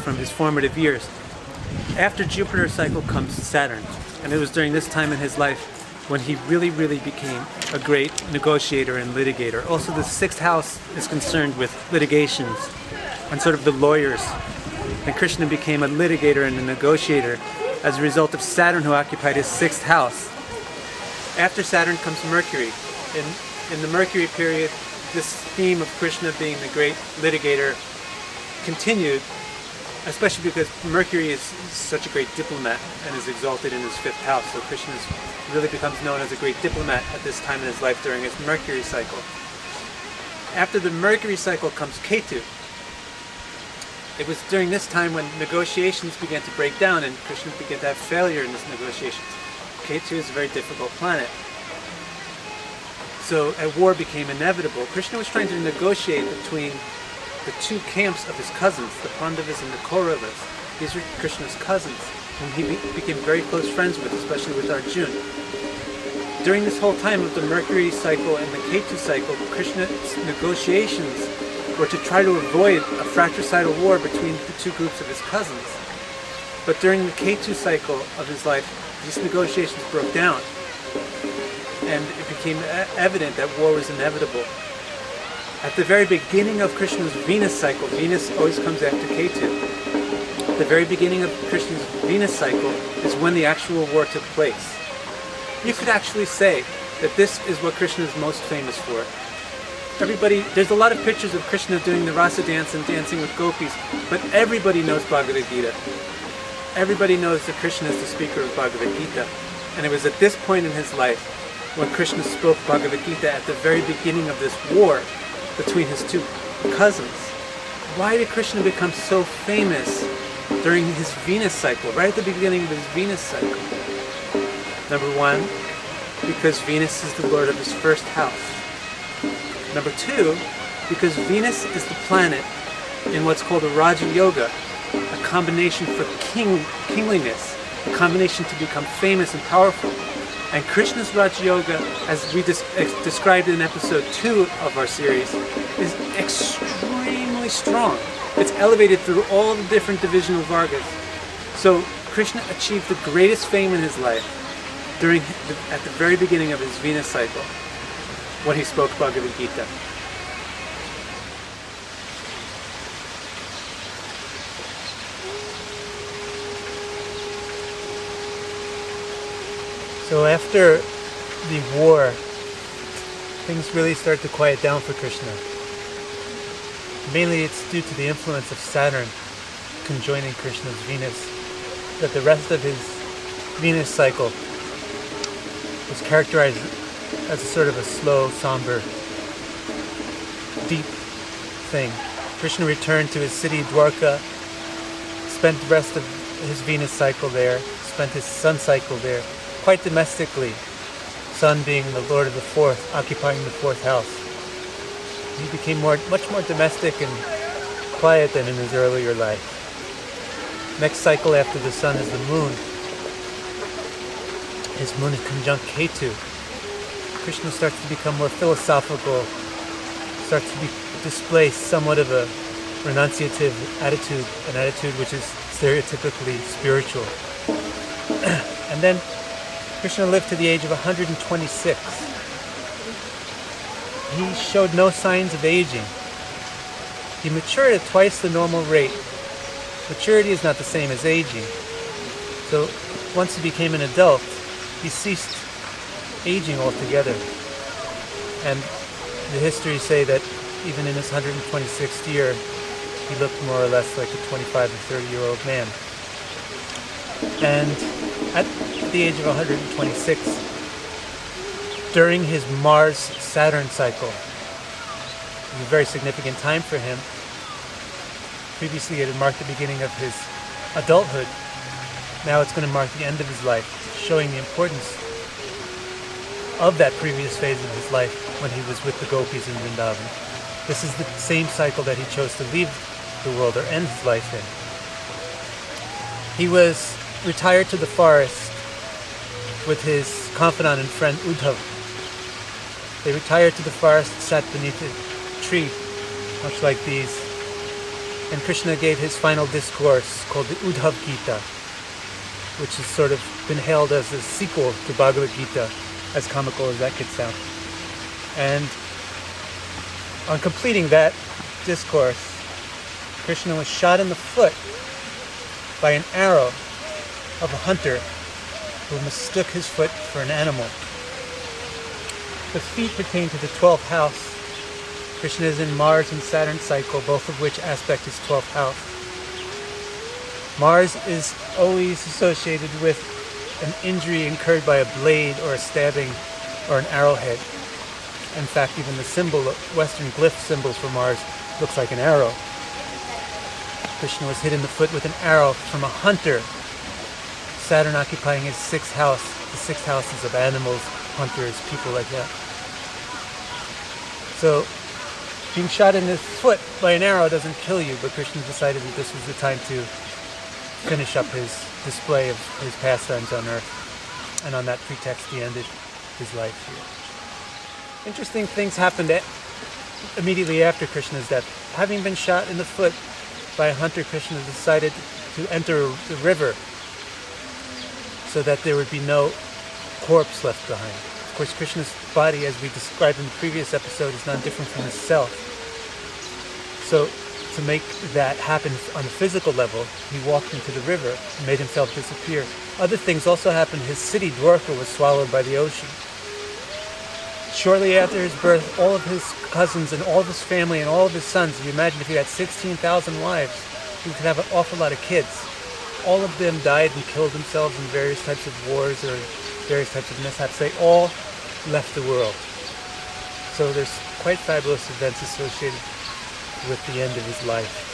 from his formative years. After Jupiter's cycle comes Saturn, and it was during this time in his life when he really became a great negotiator and litigator. Also, the sixth house is concerned with litigations and sort of the lawyers. And Krishna became a litigator and a negotiator as a result of Saturn, who occupied his sixth house. After Saturn comes Mercury. In the Mercury period, this theme of Krishna being the great litigator continued, especially because Mercury is such a great diplomat and is exalted in his fifth house. So Krishna really becomes known as a great diplomat at this time in his life during his Mercury cycle. After the Mercury cycle comes Ketu. It was during this time when negotiations began to break down and Krishna began to have failure in his negotiations. Ketu is a very difficult planet. So a war became inevitable. Krishna was trying to negotiate between the two camps of his cousins, the Pandavas and the Kauravas. These were Krishna's cousins, whom he became very close friends with, especially with Arjuna. During this whole time of the Mercury cycle and the Ketu cycle, Krishna's negotiations were to try to avoid a fratricidal war between the two groups of his cousins. But during the Ketu cycle of his life, these negotiations broke down, and it became evident that war was inevitable. At the very beginning of Krishna's Venus cycle, Venus always comes after Ketu. At the very beginning of Krishna's Venus cycle is when the actual war took place. You could actually say that this is what Krishna is most famous for. There's a lot of pictures of Krishna doing the rasa dance and dancing with gopis, but everybody knows Bhagavad-Gita. Everybody knows that Krishna is the speaker of Bhagavad-Gita. And it was at this point in his life when Krishna spoke Bhagavad-Gita at the very beginning of this war between his two cousins. Why did Krishna become so famous during his Venus cycle, right at the beginning of his Venus cycle? Number one, because Venus is the lord of his first house. Number two, because Venus is the planet in what's called a Raja Yoga, a combination for kingliness, a combination to become famous and powerful. And Krishna's Raja Yoga, as we described in episode 2 of our series, is extremely strong. It's elevated through all the different divisional vargas. So Krishna achieved the greatest fame in his life at the very beginning of his Venus cycle, when he spoke Bhagavad-Gita. So after the war, things really start to quiet down for Krishna. Mainly it's due to the influence of Saturn conjoining Krishna's Venus, that the rest of his Venus cycle was characterized as a sort of a slow, somber, deep thing. Krishna returned to his city Dwarka, spent the rest of his Venus cycle there, spent his sun cycle there, quite domestically, sun being the lord of the fourth, occupying the fourth house. He became much more domestic and quiet than in his earlier life. Next cycle after the sun is the moon. His moon is conjunct Ketu. Krishna starts to become more philosophical, starts to display somewhat of a renunciative attitude, an attitude which is stereotypically spiritual. And then Krishna lived to the age of 126. He showed no signs of aging. He matured at twice the normal rate. Maturity is not the same as aging. So once he became an adult, he ceased aging altogether. And the histories say that even in his 126th year, he looked more or less like a 25 or 30-year-old man. And at the age of 126, during his Mars-Saturn cycle, it was a very significant time for him. Previously it had marked the beginning of his adulthood. Now it's going to mark the end of his life, showing the importance of that previous phase of his life when he was with the gopis in Vrindavan. This is the same cycle that he chose to leave the world or end his life in. He was retired to the forest with his confidant and friend Uddhav. They retired to the forest, sat beneath a tree, much like these And Krishna gave his final discourse called the Bhagavad-Gita, which has sort of been hailed as a sequel to Bhagavad-Gita, as comical as that could sound. And on completing that discourse, Krishna was shot in the foot by an arrow of a hunter who mistook his foot for an animal. The feet pertain to the 12th house. Krishna is in Mars and Saturn cycle, both of which aspect his 12th house. Mars is always associated with an injury incurred by a blade or a stabbing or an arrowhead. In fact, even the symbol, Western glyph symbols for Mars, looks like an arrow. Krishna was hit in the foot with an arrow from a hunter. Saturn occupying his 6th house. The 6th house is of animals, hunters, people like that. So, being shot in the foot by an arrow doesn't kill you, but Krishna decided that this was the time to finish up his display of his pastimes on Earth. And on that pretext, he ended his life here. Interesting things happened immediately after Krishna's death. Having been shot in the foot by a hunter, Krishna decided to enter the river so that there would be no corpse left behind. Of course, Krishna's body, as we described in the previous episode, is not different from his self. So, to make that happen on a physical level, he walked into the river and made himself disappear. Other things also happened. His city, Dwarka, was swallowed by the ocean. Shortly after his birth, all of his cousins and all of his family and all of his sons, you imagine if he had 16,000 wives, he could have an awful lot of kids. All of them died and killed themselves in various types of wars or various types of mishaps. They all left the world. So there's quite fabulous events associated with the end of his life.